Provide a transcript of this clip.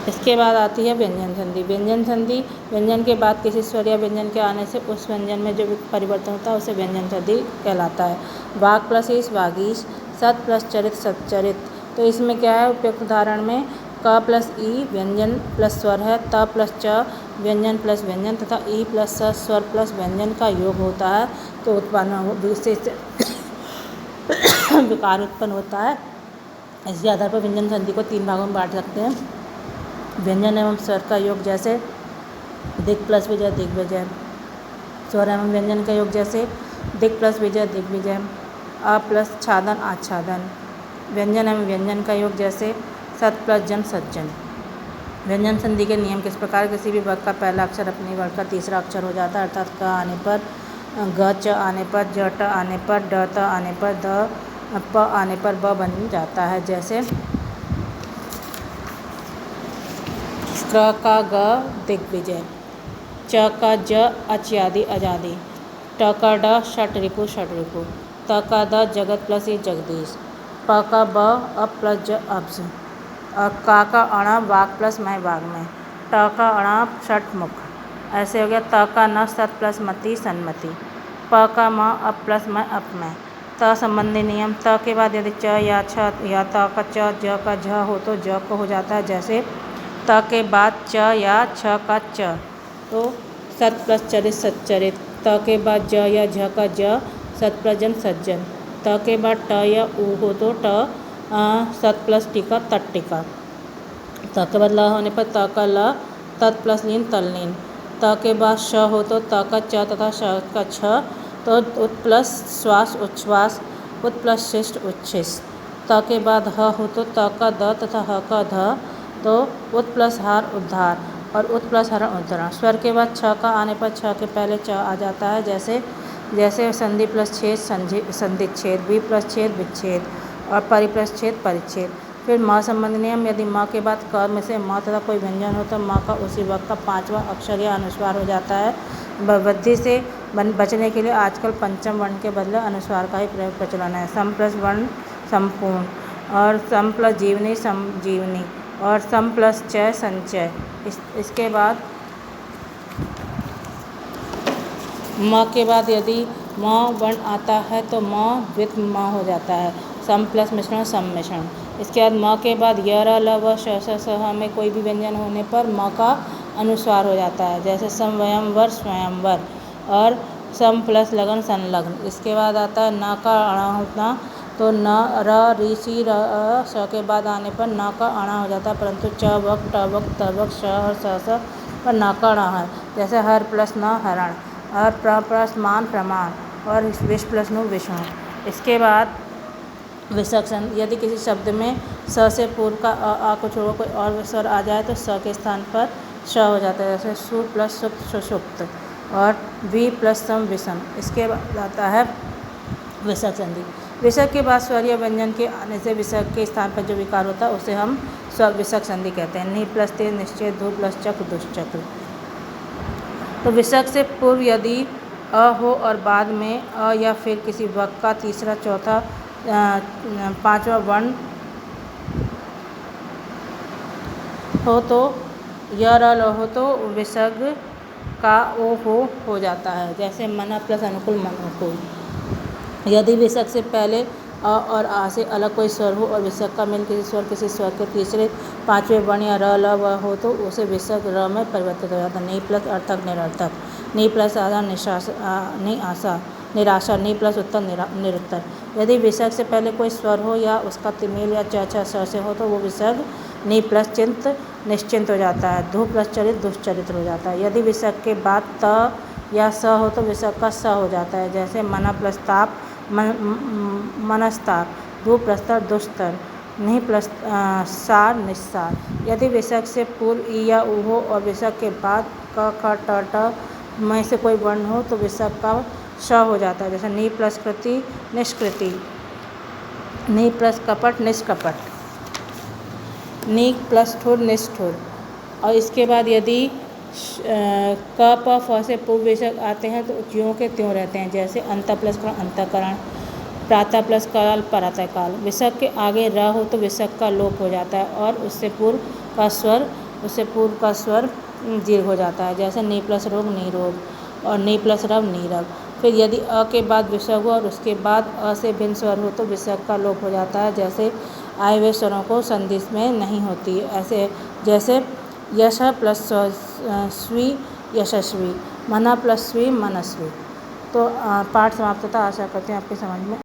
इसके बाद आती है व्यंजन संधि। व्यंजन संधि, व्यंजन के बाद किसी स्वर या व्यंजन के आने से उस व्यंजन में जो भी परिवर्तन होता है उसे व्यंजन संधि कहलाता है। वाग प्लस ईश वागीश, सत प्लस चरित सच्चरित। तो इसमें क्या है, उपयुक्त उदाहरण में क प्लस ई व्यंजन प्लस स्वर है, त प्लस च व्यंजन प्लस व्यंजन तथा ई प्लस स स्वर प्लस व्यंजन का योग होता है तो उत्पन्न विकार उत्पन्न होता है। इसके आधार पर व्यंजन संधि को 3 भागों में बांट सकते हैं। व्यंजन एवं स्वर का योग जैसे दिक् प्लस विजय दिग्विजय, स्वर एवं व्यंजन का योग जैसे दिक् प्लस विजय दिग्विजय, अ प्लस छादन आच्छादन। व्यंजन एवं व्यंजन का योग जैसे सत प्लस जन सज्जन। व्यंजन संधि के नियम किस प्रकार, किसी भी वर्ग का पहला अक्षर अपने वर्ग का तीसरा अक्षर हो जाता है, अर्थात क आने पर, ग च आने पर, ज ट आने पर, ड त आने पर, द प आने पर ब बन जाता है। जैसे क का ग दिग्विजय, च का ज अच्यादि आजादी, ट का ड षट रिपु, त का द जगत प्लस ई जगदीश, प का ब अप प्लस ज अब्ज, का अण वाग प्लस मैं वाग में, ट का अण षट मुख। ऐसे हो गया। त का न सत प्लस मति सन्मति, प का म अप प्लस मैं अप में। त संबंधी नियम, त के बाद यदि च या छ या त का च ज का झ हो तो ज को हो जाता है। जैसे त के बाद च या छ का च तो सत प्लस चरित सच्चरित, त के बाद ज या झ का ज सत प्लस जन सज्जन, त के बाद ट या उ हो तो ट सत प्लस टीका तट्टिका, त के बाद ल होने पर त का ल तत् प्लस लीन तल्लीन, त के बाद श हो तो त का च तथा श का छ तो उत प्लस श्वास उच्छ्वास, उत प्लस शिष्ट उच्छिष्ट। त के बाद ह हो तो त का द तथा ह का ध तो उत प्लस हार उद्धार और उत प्लस हरण उद्धरण। स्वर के बाद छ का आने पर छ के पहले च आ जाता है। जैसे संधि प्लस छेद संधिच्छेद, वि प्लस छेद विच्छेद और परि प्लस छेद परिच्छेद। फिर म संबंध नियम, यदि म के बाद क में से म तथा कोई व्यंजन हो तो म का उसी वर्ग का 5वां अक्षर या अनुस्वार हो जाता है। वृद्धि से बचने के लिए आजकल पंचम वर्ण के बदले अनुस्वार का ही प्रयोग प्रचलन है। सम प्लस वर्ण संपूर्ण और सम प्लस जीवनी समजीवनी और सम प्लस चय संचय। इसके बाद म के बाद यदि म वर्ण आता है तो म द्वित म हो जाता है। सम प्लस मिश्रण सम्मिश्रण। इसके बाद म के बाद य र ल व श श स ह में कोई भी व्यंजन होने पर म का अनुस्वार हो जाता है। जैसे समवयंवर स्वयंवर और सम प्लस लगन संलग्न। इसके बाद आता है न का अणा होना तो न र ऋ सी र श के बाद आने पर न का अणा हो जाता है, परंतु च वक ट वक त वक श और स पर न का अणा है। जैसे हर प्लस न हरण और प्र प्लस मान प्रमाण और विष प्लस नु विष्णु। इसके बाद विसर्ग संधि, यदि किसी शब्द में स से पूर्व का आ को छोड़कर कोई और स्वर आ जाए तो स के स्थान पर श हो जाता है। जैसे सु प्लस सुप्त सुषुप्त और वि प्लस सम विषम। इसके बाद आता है विसर्ग संधि। विसर्ग के बाद स्वर या व्यंजन के आने से विसर्ग के स्थान पर जो विकार होता है उसे हम स्वर विसर्ग संधि कहते हैं। नि प्लस ते निश्चय, धु प्लस चक्र दुष्चक्र। तो विसर्ग से पूर्व यदि अ हो और बाद में अ या फिर किसी वर्ग का तीसरा चौथा 5वां वर्ण हो तो य र ल हो तो विसर्ग का ओ हो जाता है। जैसे मना प्लस अनुकूल मनोकुल। यदि विसर्ग से पहले अ और आ से अलग कोई स्वर हो और विसर्ग का मेल किसी स्वर के तीसरे 5वें वर्ण या र ल व हो तो उसे विसर्ग र में परिवर्तित हो जाता है। नि प्लस अर्थक निरर्थक, नि प्लस आशा निराशा, नि प्लस उत्तर निरुत्तर। यदि विसर्ग से पहले कोई स्वर हो या उसका तिमेल या च छ स से हो तो वो विसर्ग नि प्लस चिंत निश्चिंत हो जाता है। धु प्लस चरित दुश्चरित्र हो जाता है। यदि विसर्ग के बाद त या स हो तो विसर्ग का स हो जाता है। जैसे मना प्लस ताप मनस्ताप, धु प्लस तर दुष्तर, नि प्लस सार निस्सार। यदि विसर्ग से पूर्व ई या उ हो और विसर्ग के बाद क ख ट ट में से कोई वर्ण हो तो विसर्ग का श हो जाता है। जैसे नि प्लस कृति निष्कृति, नि प्लस कपट निष्कपट, नि प्लस ठुर निष्ठुर। और इसके बाद यदि क प फ से पूर्व विसर्ग आते हैं तो ज्यों के त्यों रहते हैं। जैसे अंत प्लस करण अंतःकरण, प्रातः प्लस काल प्रातःकाल। विसर्ग के आगे र हो तो विसर्ग का लोप हो जाता है और उससे पूर्व का स्वर उससे पूर्व का स्वर दीर्घ हो जाता है, जैसे नी प्लस रोग नीरोग और नी प्लस रव नीरव। फिर यदि अ के बाद विसर्ग हो और उसके बाद अ से भिन्न स्वर हो तो विसर्ग का लोप हो जाता है, जैसे आए हुए स्वरों को संधि में नहीं होती, ऐसे जैसे यश प्लस स्वी यशस्वी, मना प्लस स्वी मनस्वी। तो पाठ समाप्त होता है। आशा करते हैं आपके समझ में